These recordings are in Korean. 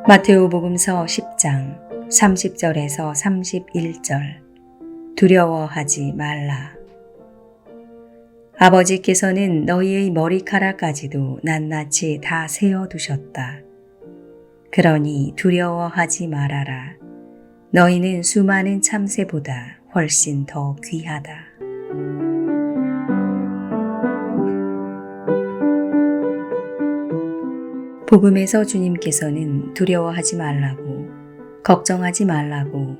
마테오복음서 10장 30절에서 31절. 두려워하지 말라. 아버지께서는 너희의 머리카락까지도 낱낱이 다 세어두셨다. 그러니 두려워하지 말아라. 너희는 수많은 참새보다 훨씬 더 귀하다. 복음에서 주님께서는 두려워하지 말라고, 걱정하지 말라고,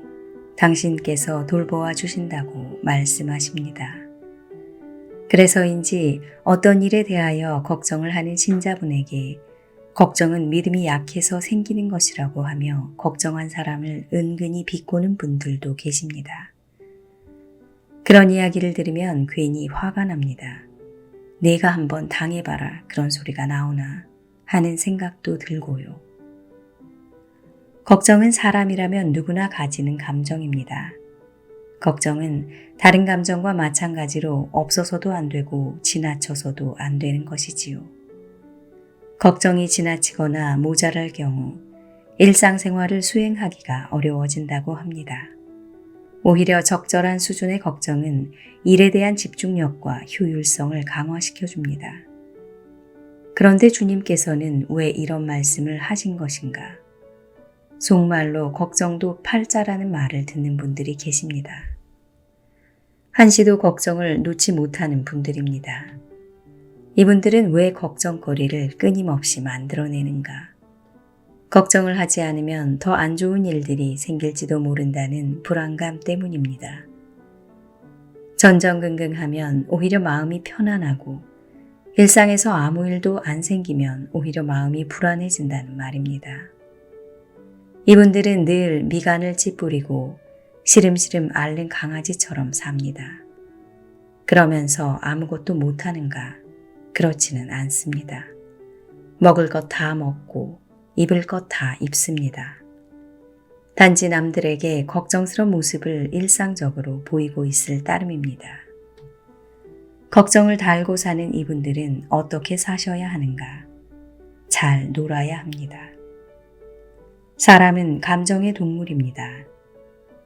당신께서 돌보아 주신다고 말씀하십니다. 그래서인지 어떤 일에 대하여 걱정을 하는 신자분에게 걱정은 믿음이 약해서 생기는 것이라고 하며 걱정한 사람을 은근히 비꼬는 분들도 계십니다. 그런 이야기를 들으면 괜히 화가 납니다. 내가 한번 당해봐라 그런 소리가 나오나 하는 생각도 들고요. 걱정은 사람이라면 누구나 가지는 감정입니다. 걱정은 다른 감정과 마찬가지로 없어서도 안 되고 지나쳐서도 안 되는 것이지요. 걱정이 지나치거나 모자랄 경우 일상생활을 수행하기가 어려워진다고 합니다. 오히려 적절한 수준의 걱정은 일에 대한 집중력과 효율성을 강화시켜줍니다. 그런데 주님께서는 왜 이런 말씀을 하신 것인가? 속말로 걱정도 팔자라는 말을 듣는 분들이 계십니다. 한시도 걱정을 놓지 못하는 분들입니다. 이분들은 왜 걱정거리를 끊임없이 만들어내는가? 걱정을 하지 않으면 더 안 좋은 일들이 생길지도 모른다는 불안감 때문입니다. 전전긍긍하면 오히려 마음이 편안하고 일상에서 아무 일도 안 생기면 오히려 마음이 불안해진다는 말입니다. 이분들은 늘 미간을 찌푸리고 시름시름 앓는 강아지처럼 삽니다. 그러면서 아무것도 못하는가? 그렇지는 않습니다. 먹을 것 다 먹고 입을 것 다 입습니다. 단지 남들에게 걱정스러운 모습을 일상적으로 보이고 있을 따름입니다. 걱정을 달고 사는 이분들은 어떻게 사셔야 하는가? 잘 놀아야 합니다. 사람은 감정의 동물입니다.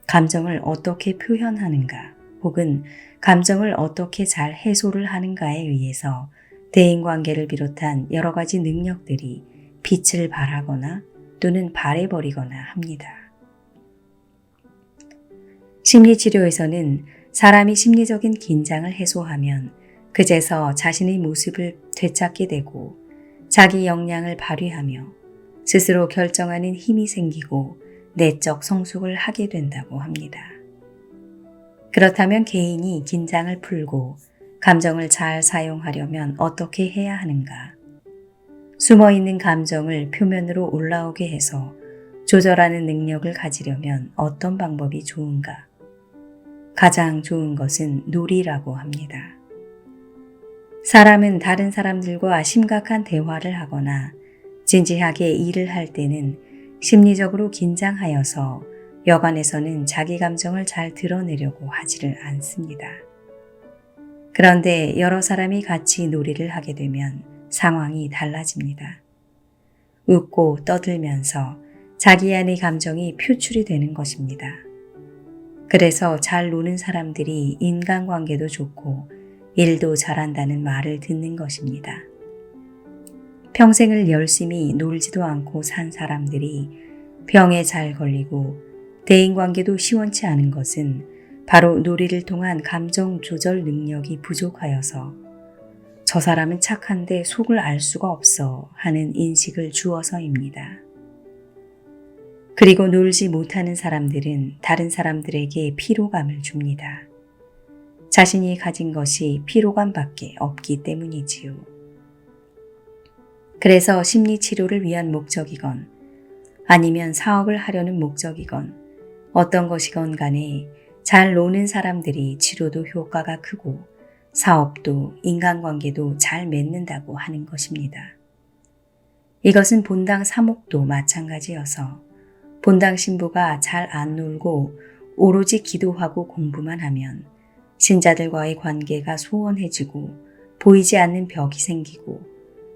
감정을 어떻게 표현하는가 혹은 감정을 어떻게 잘 해소를 하는가에 의해서 대인관계를 비롯한 여러 가지 능력들이 빛을 발하거나 또는 발해버리거나 합니다. 심리치료에서는 사람이 심리적인 긴장을 해소하면 그제서 자신의 모습을 되찾게 되고 자기 역량을 발휘하며 스스로 결정하는 힘이 생기고 내적 성숙을 하게 된다고 합니다. 그렇다면 개인이 긴장을 풀고 감정을 잘 사용하려면 어떻게 해야 하는가? 숨어있는 감정을 표면으로 올라오게 해서 조절하는 능력을 가지려면 어떤 방법이 좋은가? 가장 좋은 것은 놀이라고 합니다. 사람은 다른 사람들과 심각한 대화를 하거나 진지하게 일을 할 때는 심리적으로 긴장하여서 여간에서는 자기 감정을 잘 드러내려고 하지를 않습니다. 그런데 여러 사람이 같이 놀이를 하게 되면 상황이 달라집니다. 웃고 떠들면서 자기 안의 감정이 표출이 되는 것입니다. 그래서 잘 노는 사람들이 인간관계도 좋고 일도 잘한다는 말을 듣는 것입니다. 평생을 열심히 놀지도 않고 산 사람들이 병에 잘 걸리고 대인관계도 시원치 않은 것은 바로 놀이를 통한 감정 조절 능력이 부족하여서 저 사람은 착한데 속을 알 수가 없어 하는 인식을 주어서입니다. 그리고 놀지 못하는 사람들은 다른 사람들에게 피로감을 줍니다. 자신이 가진 것이 피로감밖에 없기 때문이지요. 그래서 심리치료를 위한 목적이건 아니면 사업을 하려는 목적이건 어떤 것이건 간에 잘 노는 사람들이 치료도 효과가 크고 사업도 인간관계도 잘 맺는다고 하는 것입니다. 이것은 본당 사목도 마찬가지여서 본당 신부가 잘 안 놀고 오로지 기도하고 공부만 하면 신자들과의 관계가 소원해지고 보이지 않는 벽이 생기고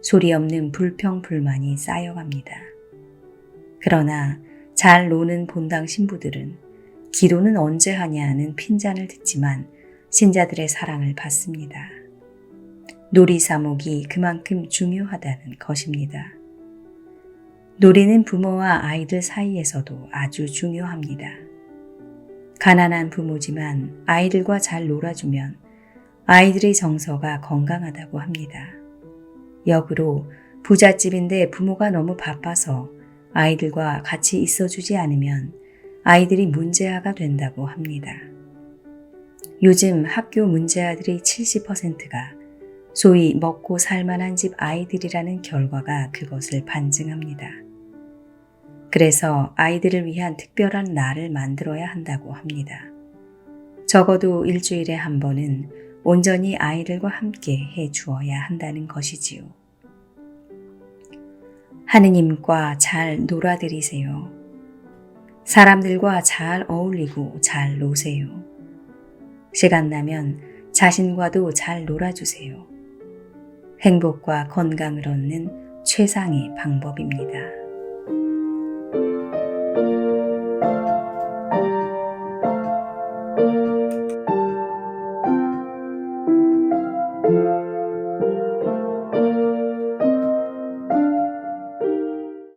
소리 없는 불평불만이 쌓여갑니다. 그러나 잘 노는 본당 신부들은 기도는 언제 하냐는 핀잔을 듣지만 신자들의 사랑을 받습니다. 놀이사목이 그만큼 중요하다는 것입니다. 놀이는 부모와 아이들 사이에서도 아주 중요합니다. 가난한 부모지만 아이들과 잘 놀아주면 아이들의 정서가 건강하다고 합니다. 역으로 부잣집인데 부모가 너무 바빠서 아이들과 같이 있어주지 않으면 아이들이 문제아가 된다고 합니다. 요즘 학교 문제아들의 70%가 소위 먹고 살만한 집 아이들이라는 결과가 그것을 반증합니다. 그래서 아이들을 위한 특별한 날을 만들어야 한다고 합니다. 적어도 일주일에 한 번은 온전히 아이들과 함께 해 주어야 한다는 것이지요. 하느님과 잘 놀아드리세요. 사람들과 잘 어울리고 잘 노세요. 시간 나면 자신과도 잘 놀아주세요. 행복과 건강을 얻는 최상의 방법입니다.